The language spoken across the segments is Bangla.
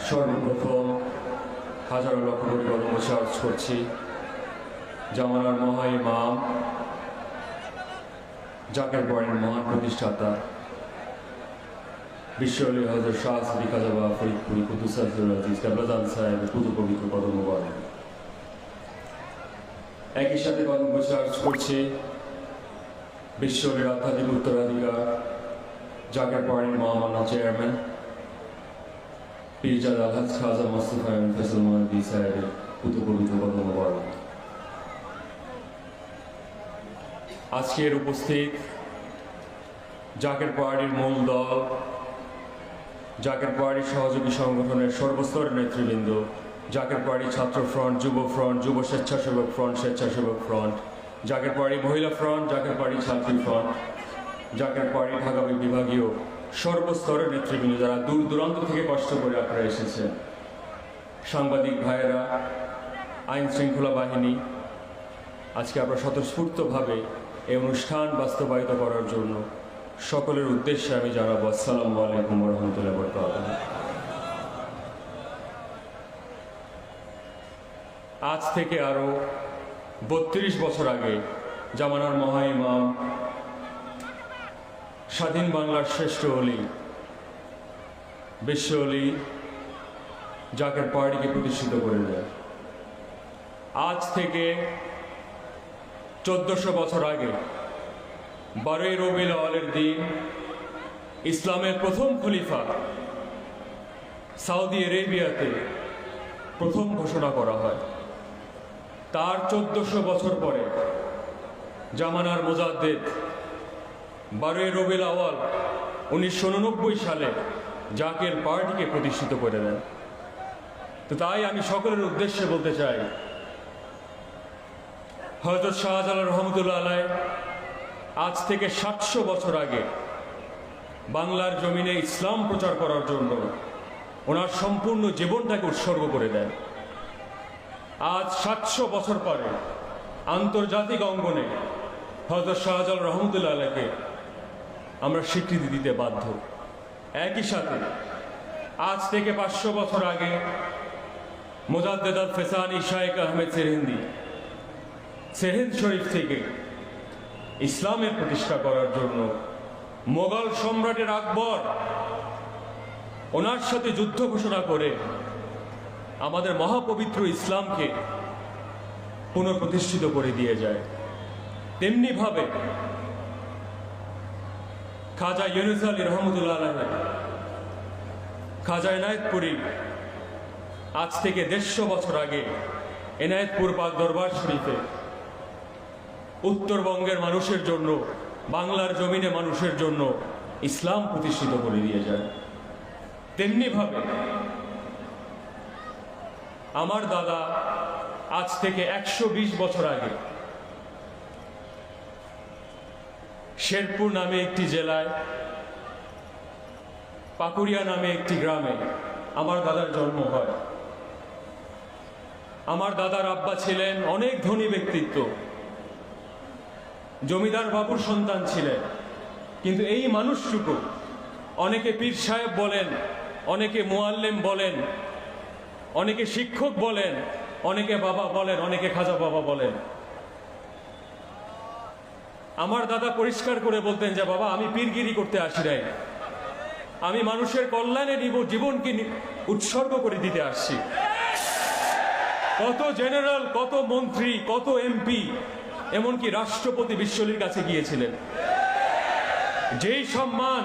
সর্বপ্রথম হাজারো লক্ষ কোটি কদম চার্জ করছি জামানার মহা ইমাম জাকের বাড়ির মহান প্রতিষ্ঠাতা বিশ্বলি হযরত শাহ সিদ্দিক খাজা ফরিদপুরি কুদ্দুস আব্দুল আজিজ কাবলাদান সাহেবের পুজো পবিত্র কদম মোবারক। একই সাথে কদম চার্জ করছি বিশ্বলির আধ্যাত্মিক উত্তরাধিকার জাকের বাড়ির মহামান্য চেয়ারম্যান পীরজাদা আলহাজ খাজা মোস্তফা ফয়সাল মাহমুদ সাহেবের পুজো পবিত্র কদম মোবারক। আজকের উপস্থিত জাকের পাহাড়ির মূল দল, জাকের পাহাড়ি সহযোগী সংগঠনের সর্বস্তরের নেতৃবৃন্দ, জাকের পাহাড়ি ছাত্র ফ্রন্ট, যুব স্বেচ্ছাসেবক ফ্রন্ট, স্বেচ্ছাসেবক ফ্রন্ট, জাকের পাহাড়ি মহিলা ফ্রন্ট, জাকের পাহাড়ি ছাত্রী ফ্রন্ট, জাকের পাহাড়ি ঢাকা বিভাগীয় সর্বস্তরের নেতৃবৃন্দ যারা দূর দূরান্ত থেকে কষ্ট করে আপনারা এসেছেন, সাংবাদিক ভাইয়েরা, আইন শৃঙ্খলা বাহিনী, আজকে আমরা স্বতঃস্ফূর্তভাবে এই অনুষ্ঠান বাস্তবায়িত করার জন্য সকলের উদ্দেশ্যে আমি জানাবো আসসালামু আলাইকুম ওয়া রাহমাতুল্লাহি ওয়া বারাকাতুহু। আজ থেকে আরো ৩২ বছর আগে জামানার মহা ইমাম, স্বাধীন বাংলার শ্রেষ্ঠ ওলি, বিশ্ব ওলি জাকের পাহাড়িকে প্রতিষ্ঠিত করে দেয়। আজ থেকে ১৪০০ বছর আগে ১২ই রবিউল আউয়ালের দিন ইসলামের প্রথম খলিফা সৌদি আরেবিয়াতে প্রথম ঘোষণা করা হয়। তার ১৪০০ বছর পরে জামানার মুজাদ্দেদ ১২ই রবিউল আউয়াল ১৯৮৯ সালে জাকের পাহাড়িকে প্রতিষ্ঠিত করে দেন। তো তাই আমি সকলের উদ্দেশ্যে বলতে চাই, হযরত শাহজালাল রহমতুল্লাহ আলাইহি আজ থেকে ৭০০ বছর আগে বাংলার জমিনে ইসলাম প্রচার করার জন্য ওনার সম্পূর্ণ জীবনটাকে উৎসর্গ করে দেন। আজ ৭০০ বছর পরে আন্তর্জাতিক অঙ্গনে হযরত শাহজালাল রহমতুল্লাহ আলাইহিকে আমরা স্বীকৃতি দিতে বাধ্য। একই সাথে আজ থেকে ৫০০ বছর আগে মুজাদ্দেদ আল ফেসানি শাইখ আহমেদ সেরহিন্দি সেরহিন্দ শরীফ থেকে ইসলামের প্রতিষ্ঠা করার জন্য মোগল সম্রাটের আকবর ওনার সাথে যুদ্ধ ঘোষণা করে আমাদের মহাপবিত্র ইসলামকে পুনঃপ্রতিষ্ঠিত করে দিয়ে যায়। তেমনি ভাবে খাজা ইউনুস আলী রহমতুল্লাহ আলাইহি খাজা এনায়েতপুরী আজ থেকে ১৫০ বছর আগে এনায়েতপুর পাক দরবার শরীফে উত্তরবঙ্গের মানুষের জন্য, বাংলার জমিনে মানুষের জন্য ইসলাম প্রতিষ্ঠিত করে দিয়ে যায়। তেমনি ভাবে আমার দাদা আজ থেকে ১২০ বছর আগে শেরপুর নামে একটি জেলায়, পাকুড়িয়া নামে একটি গ্রামে আমার দাদার জন্ম হয়। আমার দাদার আব্বা ছিলেন অনেক ধনী ব্যক্তিত্ব, জমিদার বাবুর সন্তান ছিলেন, কিন্তু এই মানুষটুকু অনেকে পীর সাহেব বলেন, অনেকে মুআল্লিম বলেন, অনেকে শিক্ষক বলেন, অনেকে বাবা বলেন, অনেকে খাজা বাবা বলেন। আমার দাদা পরিষ্কার করে বলতেন যে বাবা, আমি পীরগিরি করতে আসি নাই, আমি মানুষের কল্যাণে জীবনকে উৎসর্গ করে দিতে আসছি। কত জেনারেল, কত মন্ত্রী, কত এমপি, এমনকি রাষ্ট্রপতি বিশ্বলির কাছে গিয়েছিলেন। যেই সম্মান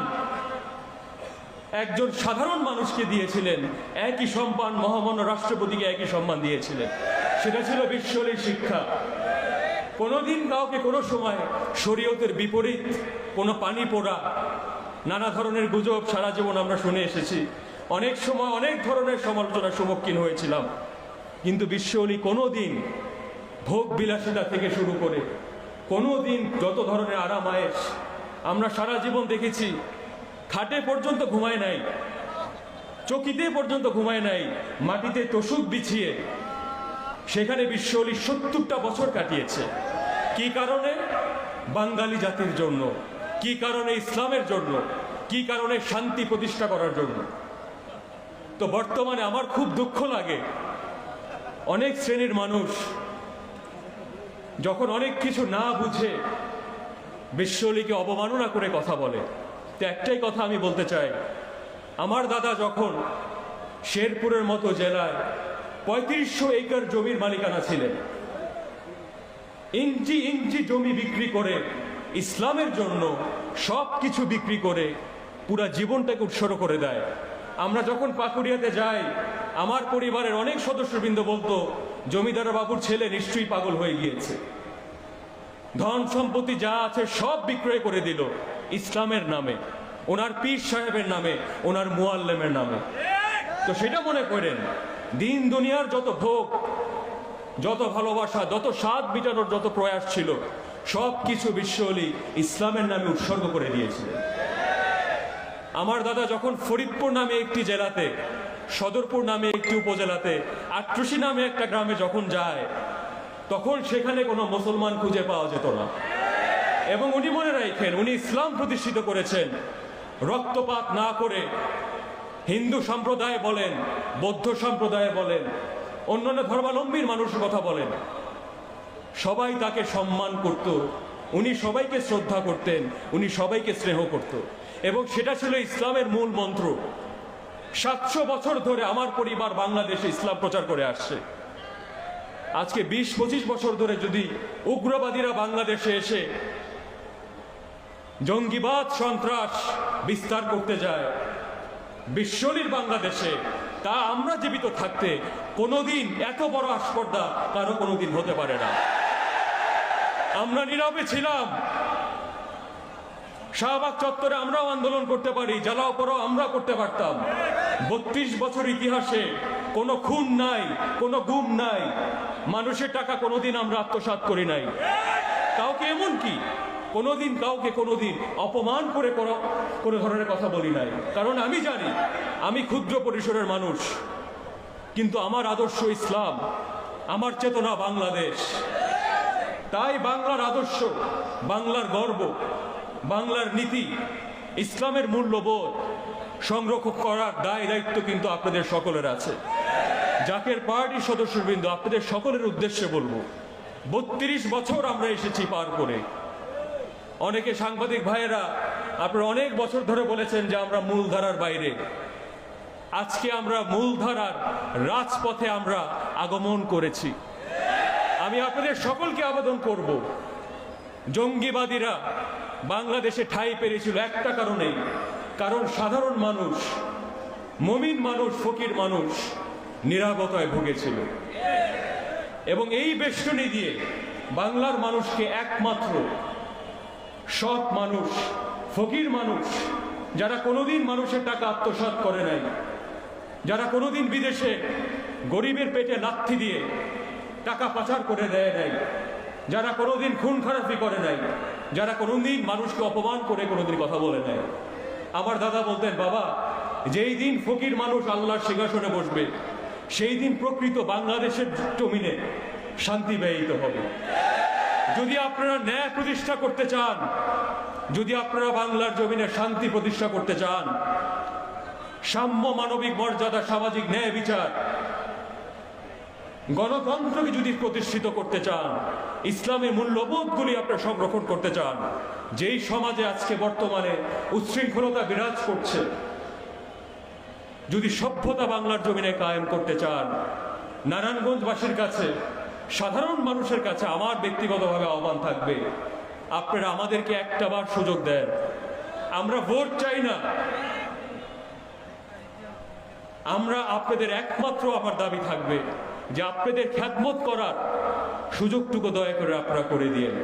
একজন সাধারণ মানুষকে দিয়েছিলেন, একই সম্মান মহামান্য রাষ্ট্রপতিকে একই সম্মান দিয়েছিলেন। সেটা ছিল বিশ্বলীর শিক্ষা। কোনোদিন কাউকে কোনো সময় শরীয়তের বিপরীত কোনো পানি পোড়া, নানা ধরনের গুজব সারা জীবন আমরা শুনে এসেছি। অনেক সময় অনেক ধরনের সমালোচনার সম্মুখীন হয়েছিলাম, কিন্তু বিশ্বলী কোনোদিন ভোগ বিলাসিতা থেকে শুরু করে কোনোদিন যত ধরনের আরাম আয়েশ আমরা সারা জীবন দেখেছি, খাটে পর্যন্ত ঘুমায় নাই, চকিতে পর্যন্ত ঘুমায় নাই, মাটিতে তোষক বিছিয়ে সেখানে বিশ্বলী 70টা বছর কাটিয়েছে। কি কারণে? বাঙালি জাতির জন্য। কি কারণে? ইসলামের জন্য। কি কারণে? শান্তি প্রতিষ্ঠা করার জন্য। তো বর্তমানে আমার খুব দুঃখ লাগে, অনেক শ্রেণীর মানুষ যখন অনেক কিছু না বুঝে বিশ্বলীকে অবমাননা করে কথা বলে। তো একটাই কথা আমি বলতে চাই, আমার দাদা যখন শেরপুরের মতো জেলায় 3500 একর জমির মালিকানা ছিলেন, ইঞ্চি ইঞ্চি জমি বিক্রি করে ইসলামের জন্য সব কিছু বিক্রি করে পুরা জীবনটাকে উৎসর্গ করে দেয়। আমরা যখন পাকুড়িয়াতে যাই, আমার পরিবারের অনেক সদস্যবৃন্দ বলতো, জমিদার বাবুর ছেলে নিশ্চয়ই পাগল হয়ে গিয়েছে, ধন সম্পত্তি যা আছে সব বিক্রয় করে দিল ইসলামের নামে, ওনার পীর সাহেবের নামে, ওনার মুআল্লেমের নামে। তো সেটা মনে করেন, দিন দুনিয়ার যত ভোগ, যত ভালোবাসা, যত স্বাদ মিটানোর যত প্রয়াস ছিল, সব কিছু বিশ্বলী ইসলামের নামে উৎসর্গ করে দিয়েছিল। আমার দাদা যখন ফরিদপুর নামে একটি জেলাতে, সদরপুর নামে একটি উপজেলাতে, আট্রসি নামে একটা গ্রামে যখন যায়, তখন সেখানে কোনো মুসলমান খুঁজে পাওয়া যেত না। এবং উনি মনে রাখেন, উনি ইসলাম প্রতিষ্ঠিত করেছেন রক্তপাত না করে। হিন্দু সম্প্রদায় বলেন, বৌদ্ধ সম্প্রদায় বলেন, অন্যান্য ধর্মাবলম্বীর মানুষের কথা বলেন, সবাই তাকে সম্মান করত, উনি সবাইকে শ্রদ্ধা করতেন, উনি সবাইকে স্নেহ করত। এবং সেটা ছিল ইসলামের মূল মন্ত্র। 700 বছর ধরে আমার পরিবার বাংলাদেশে ইসলাম প্রচার করে আসছে। আজকে 20-25 বছর ধরে যদি উগ্রবাদীরা বাংলাদেশে এসে জঙ্গিবাদ সন্ত্রাস বিস্তার করতে যায় বিশ্বলীর বাংলাদেশে, তা আমরা জীবিত থাকতে কোনোদিন এত বড় আস্পর্ধা কারো কোনোদিন হতে পারে না। আমরা নীরবে ছিলাম। শাহবাগ চত্বরে আমরাও আন্দোলন করতে পারি, জ্বালাও পড়াও আমরা করতে পারতাম। 32 বছর ইতিহাসে কোনো খুন নাই, কোনো গুম নাই, মানুষের টাকা কোনোদিন আমরা আত্মসাৎ করি নাই। কাউকে এমন কি কোনোদিন কাউকে কোনোদিন অপমান করে কোনো ধরনের কথা বলি নাই। কারণ আমি জানি আমি ক্ষুদ্র পরিসরের মানুষ, কিন্তু আমার আদর্শ ইসলাম, আমার চেতনা বাংলাদেশ। তাই বাংলার আদর্শ, বাংলার গর্ব, বাংলার নীতি, ইসলামের মূল্যবোধ সংরক্ষণ করার দায় দায়িত্ব কিন্তু আপনাদের সকলের আছে। জাকের পার্টির সদস্যবৃন্দ, আপনাদের সকলের উদ্দেশ্যে বলবো, 32 বছর আমরা এসেছি পার করে। অনেকে সাংবাদিক ভাইয়েরা আপনারা অনেক বছর ধরে বলেছেন যে আমরা মূলধারার বাইরে। আজকে আমরা মূলধারার রাজপথে আমরা আগমন করেছি। আমি আপনাদের সকলকে আবেদন করব, জঙ্গিবাদীরা বাংলাদেশে ঠাঁই পেয়েছিল একটা কারণেই, কারণ সাধারণ মানুষ, মুমিন মানুষ, ফকির মানুষ নিরাপত্তায় ভুগেছিল। এবং এই বেষ্টনী দিয়ে বাংলার মানুষকে একমাত্র সৎ মানুষ, ফকির মানুষ, যারা কোনোদিন মানুষের টাকা আত্মসাৎ করে নাই, যারা কোনোদিন বিদেশে গরিবের পেটে লাথি দিয়ে টাকা পাচার করে দেয় নাই, যারা কোনোদিন খুন খারাপি করে নাই, যারা কোনোদিন মানুষকে অপমান করে কোনোদিন কথা বলে নাই। আমার দাদা বলতেন, বাবা, যেই দিন ফকির মানুষ আল্লাহর সিংহাসনে বসবে, সেই দিন প্রকৃত বাংলাদেশের জমিনে শান্তি ব্যয়িত হবে। যদি আপনারা ন্যায় প্রতিষ্ঠা করতে চান, যদি আপনারা বাংলার জমিনে শান্তি প্রতিষ্ঠা করতে চান, সাম্য, মানবিক মর্যাদা, সামাজিক ন্যায় বিচার, গণতন্ত্রকে যদি প্রতিষ্ঠিত করতে চান, ইসলামের মূল্যবোধগুলি আপনারা সংরক্ষণ করতে চান, যেই সমাজে আজকে বর্তমানে উচ্ছৃঙ্খলতা বিরাজ করছে, যদি সভ্যতা বাংলার জমিনে কায়েম করতে চান, নারায়ণগঞ্জবাসীর কাছে, সাধারণ মানুষের কাছে আমার ব্যক্তিগতভাবে আহ্বান থাকবে, আপনারা আমাদেরকে একটাবার সুযোগ দেন। আমরা ভোট চাই না, আমরা আপনাদের একমাত্র আমার দাবি থাকবে যে আপনাদের খ্যাতমত করার সুযোগটুকু দয়া করে আপনারা করে দিয়েন।